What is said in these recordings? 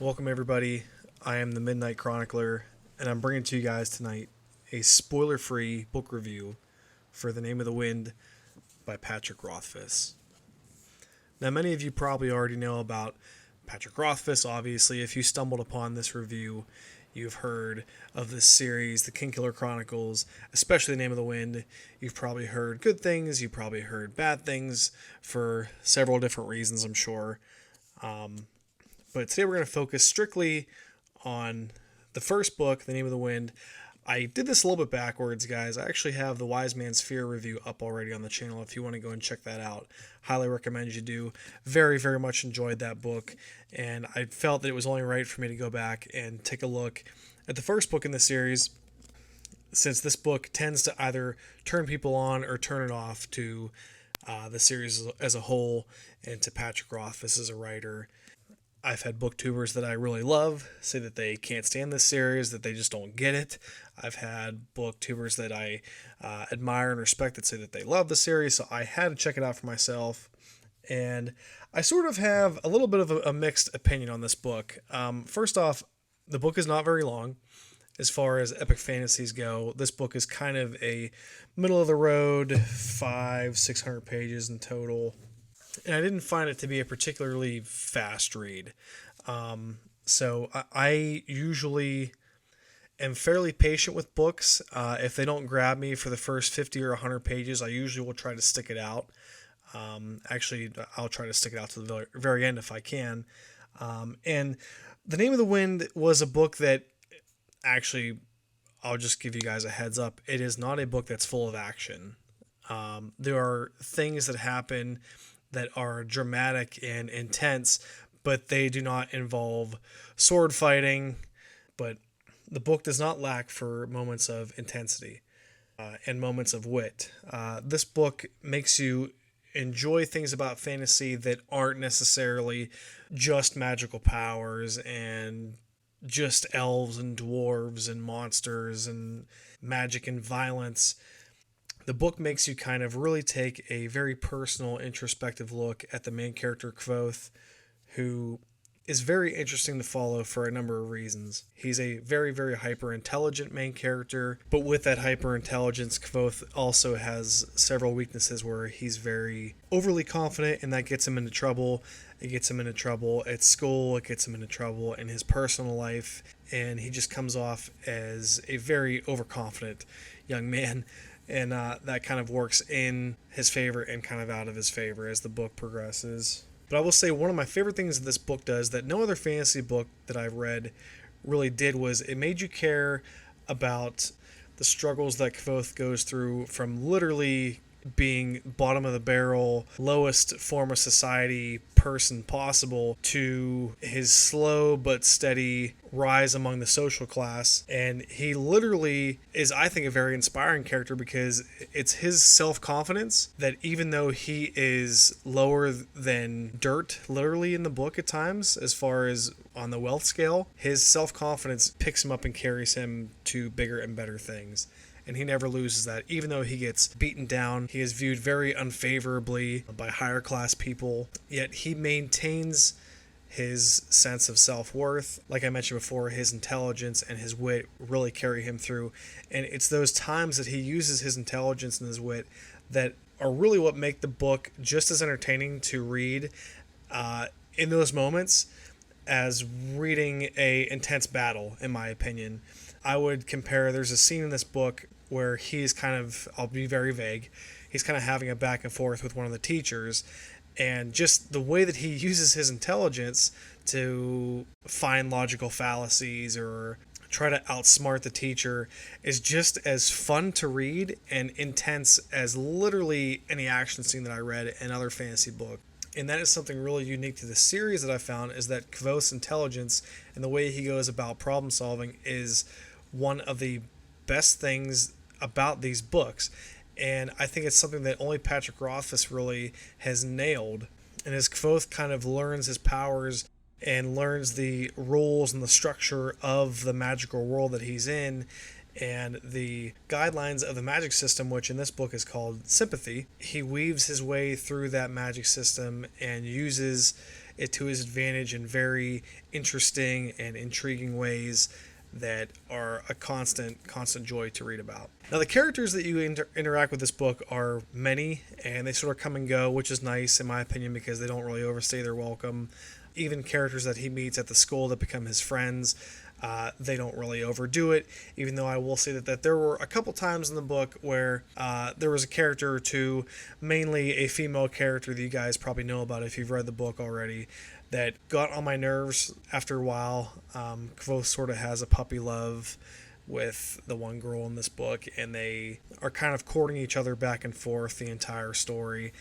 Welcome, everybody. I am the Midnight Chronicler, and I'm bringing to you guys tonight a spoiler free book review for The Name of the Wind by Patrick Rothfuss. Now, many of you probably already know about Patrick Rothfuss. Obviously, if you stumbled upon this review, you've heard of this series, The Kingkiller Chronicles, especially The Name of the Wind. You've probably heard good things, you've probably heard bad things for several different reasons, I'm sure. But today we're going to focus strictly on the first book, The Name of the Wind. I did this a little bit backwards, guys. I actually have the Wise Man's Fear review up already on the channel if you want to go and check that out. Highly recommend you do. Very, very much enjoyed that book, and I felt that it was only right for me to go back and take a look at the first book in the series, since this book tends to either turn people on or turn it off to the series as a whole and to Patrick Rothfuss as a writer. I've had booktubers that I really love say that they can't stand this series, that they just don't get it. I've had booktubers that I admire and respect that say that they love the series, so I had to check it out for myself. And I sort of have a little bit of a mixed opinion on this book. First off, the book is not very long. As far as epic fantasies go, this book is kind of a middle of the road, 500-600 pages in total. And I didn't find it to be a particularly fast read. So I usually am fairly patient with books. If they don't grab me for the first 50 or 100 pages, I usually will try to stick it out. Actually, I'll try to stick it out to the very end if I can. And The Name of the Wind was a book that actually, I'll just give you guys a heads up. It is not a book that's full of action. There are things that happen that are dramatic and intense, but they do not involve sword fighting. But the book does not lack for moments of intensity and moments of wit. This book makes you enjoy things about fantasy that aren't necessarily just magical powers and just elves and dwarves and monsters and magic and violence. The book makes you kind of really take a very personal, introspective look at the main character, Kvothe, who is very interesting to follow for a number of reasons. He's a very, very hyper-intelligent main character, but with that hyper-intelligence, Kvothe also has several weaknesses where he's very overly confident, and that gets him into trouble. It gets him into trouble at school, it gets him into trouble in his personal life, and he just comes off as a very overconfident young man. And that kind of works in his favor and kind of out of his favor as the book progresses. But I will say one of my favorite things that this book does that no other fantasy book that I've read really did was it made you care about the struggles that Kvothe goes through, from literally being bottom of the barrel, lowest form of society person possible, to his slow but steady rise among the social class. And he literally is, I think, a very inspiring character, because it's his self-confidence that, even though he is lower than dirt literally in the book at times as far as on the wealth scale, his self-confidence picks him up and carries him to bigger and better things. And he never loses that. Even though he gets beaten down, he is viewed very unfavorably by higher class people, yet he maintains his sense of self-worth. Like I mentioned before, his intelligence and his wit really carry him through. And it's those times that he uses his intelligence and his wit that are really what make the book just as entertaining to read in those moments as reading a intense battle, in my opinion. I would compare, there's a scene in this book where he's kind of, I'll be very vague, he's kind of having a back and forth with one of the teachers, and just the way that he uses his intelligence to find logical fallacies or try to outsmart the teacher is just as fun to read and intense as literally any action scene that I read in other fantasy books. And that is something really unique to the series that I found, is that Kvothe's intelligence and the way he goes about problem solving is one of the best things about these books. And I think it's something that only Patrick Rothfuss really has nailed. And as Kvothe kind of learns his powers and learns the rules and the structure of the magical world that he's in, and the guidelines of the magic system, which in this book is called sympathy. He weaves his way through that magic system and uses it to his advantage in very interesting and intriguing ways that are a constant joy to read about. Now, the characters that you interact with this book are many, and they sort of come and go, which is nice in my opinion because they don't really overstay their welcome. Even characters that he meets at the school that become his friends, they don't really overdo it, even though I will say that there were a couple times in the book where there was a character or two, mainly a female character that you guys probably know about if you've read the book already, that got on my nerves after a while. Kvothe sort of has a puppy love with the one girl in this book, and they are kind of courting each other back and forth the entire story.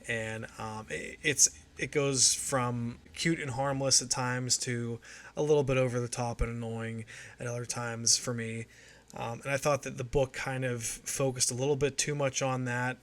And it goes from cute and harmless at times to a little bit over the top and annoying at other times for me. And I thought that the book kind of focused a little bit too much on that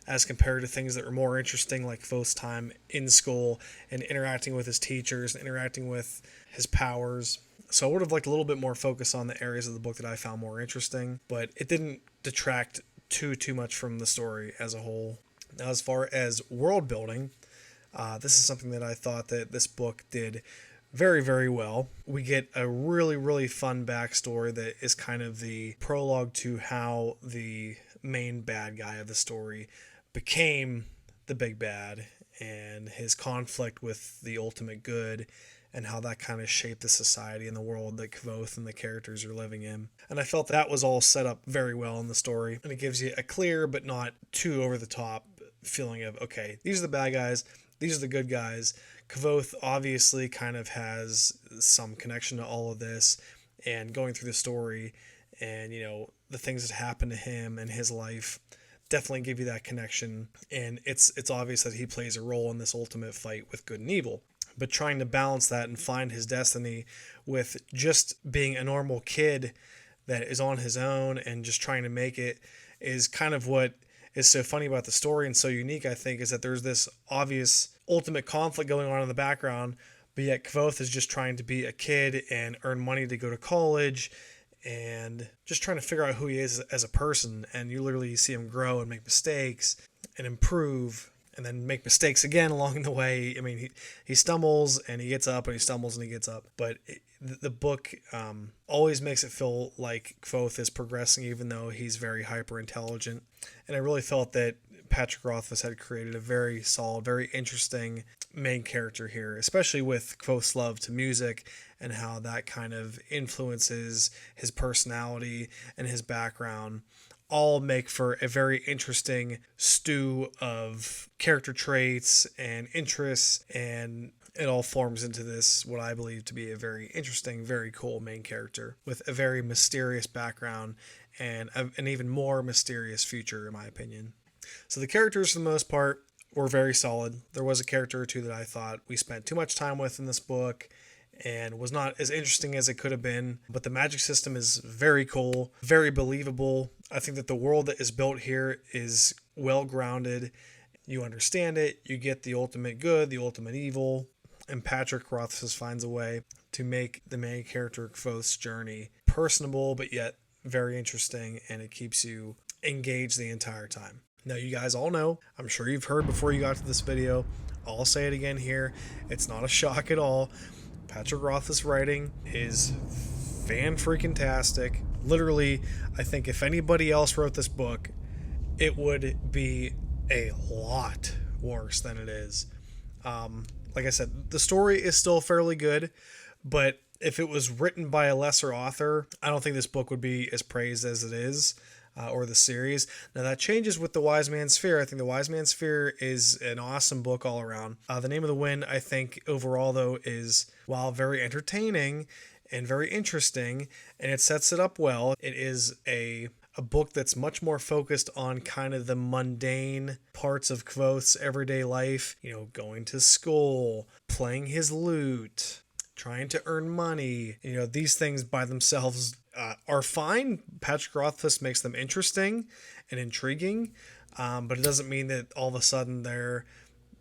as compared to things that were more interesting, like Kvothe's time in school and interacting with his teachers and interacting with his powers. So I would have liked a little bit more focus on the areas of the book that I found more interesting, but it didn't detract too much from the story as a whole. Now, as far as world building, this is something that I thought that this book did very, very well. We get a really, really fun backstory that is kind of the prologue to how the main bad guy of the story became the big bad and his conflict with the ultimate good and how that kind of shaped the society and the world that Kvothe and the characters are living in. And I felt that was all set up very well in the story, and it gives you a clear but not too over the top feeling of, okay, these are the bad guys, these are the good guys. Kvothe obviously kind of has some connection to all of this, and going through the story and, you know, the things that happen to him and his life definitely give you that connection, and it's obvious that he plays a role in this ultimate fight with good and evil. But trying to balance that and find his destiny with just being a normal kid that is on his own and just trying to make it is kind of what is so funny about the story and so unique, I think, is that there's this obvious ultimate conflict going on in the background, but yet Kvothe is just trying to be a kid and earn money to go to college and just trying to figure out who he is as a person. And you literally see him grow and make mistakes and improve and then make mistakes again along the way. I mean, he stumbles and he gets up and he stumbles and he gets up. But the book always makes it feel like Kvothe is progressing, even though he's very hyper intelligent. And I really felt that Patrick Rothfuss had created a very solid, very interesting main character here, especially with Kvothe's love to music and how that kind of influences his personality and his background. All make for a very interesting stew of character traits and interests, and it all forms into this, what I believe to be a very interesting, very cool main character with a very mysterious background and an even more mysterious future, in my opinion. So the characters, for the most part, were very solid. There was a character or two that I thought we spent too much time with in this book and was not as interesting as it could have been. But the magic system is very cool, very believable. I think that the world that is built here is well grounded. You understand it. You get the ultimate good, the ultimate evil. And Patrick Rothfuss finds a way to make the main character Kvothe's journey personable, but yet very interesting, and it keeps you engaged the entire time. Now, you guys all know, I'm sure you've heard before you got to this video, I'll say it again here, it's not a shock at all. Patrick Rothfuss' writing is fan-freaking-tastic. Literally, I think if anybody else wrote this book, it would be a lot worse than it is. Like I said, the story is still fairly good, but if it was written by a lesser author, I don't think this book would be as praised as it is. Or the series. Now that changes with The Wise Man's Fear. I think The Wise Man's Fear is an awesome book all around. The Name of the Wind, I think overall though, is, while very entertaining and very interesting, and it sets it up well, it is a book that's much more focused on kind of the mundane parts of Kvothe's everyday life. You know, going to school, playing his lute, trying to earn money. You know, these things by themselves are fine. Patrick Rothfuss makes them interesting and intriguing, but it doesn't mean that all of a sudden they're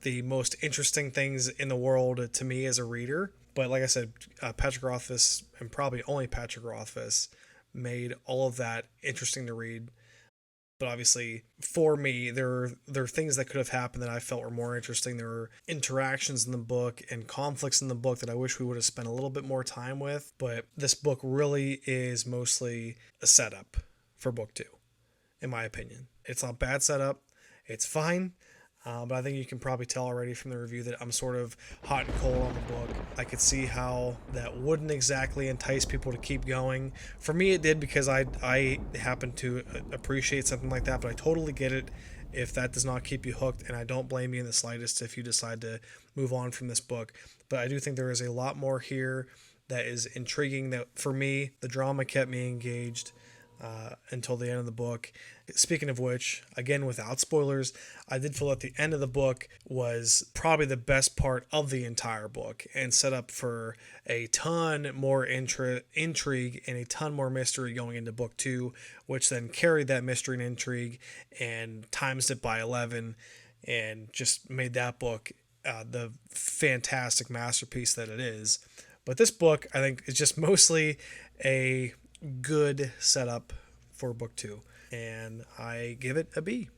the most interesting things in the world to me as a reader. But like I said, Patrick Rothfuss, and probably only Patrick Rothfuss, made all of that interesting to read. But obviously, for me, there are things that could have happened that I felt were more interesting. There were interactions in the book and conflicts in the book that I wish we would have spent a little bit more time with. But this book really is mostly a setup for book two, in my opinion. It's not bad setup. It's fine. But I think you can probably tell already from the review that I'm sort of hot and cold on the book. I could see how that wouldn't exactly entice people to keep going. For me, it did because I happen to appreciate something like that, but I totally get it if that does not keep you hooked, and I don't blame you in the slightest if you decide to move on from this book. But I do think there is a lot more here that is intriguing. That for me, the drama kept me engaged until the end of the book. Speaking of which, again, without spoilers, I did feel that the end of the book was probably the best part of the entire book and set up for a ton more intrigue and a ton more mystery going into book two, which then carried that mystery and intrigue and times it by 11 and just made that book the fantastic masterpiece that it is. But this book, I think, is just mostly a good setup for book two, and I give it a B.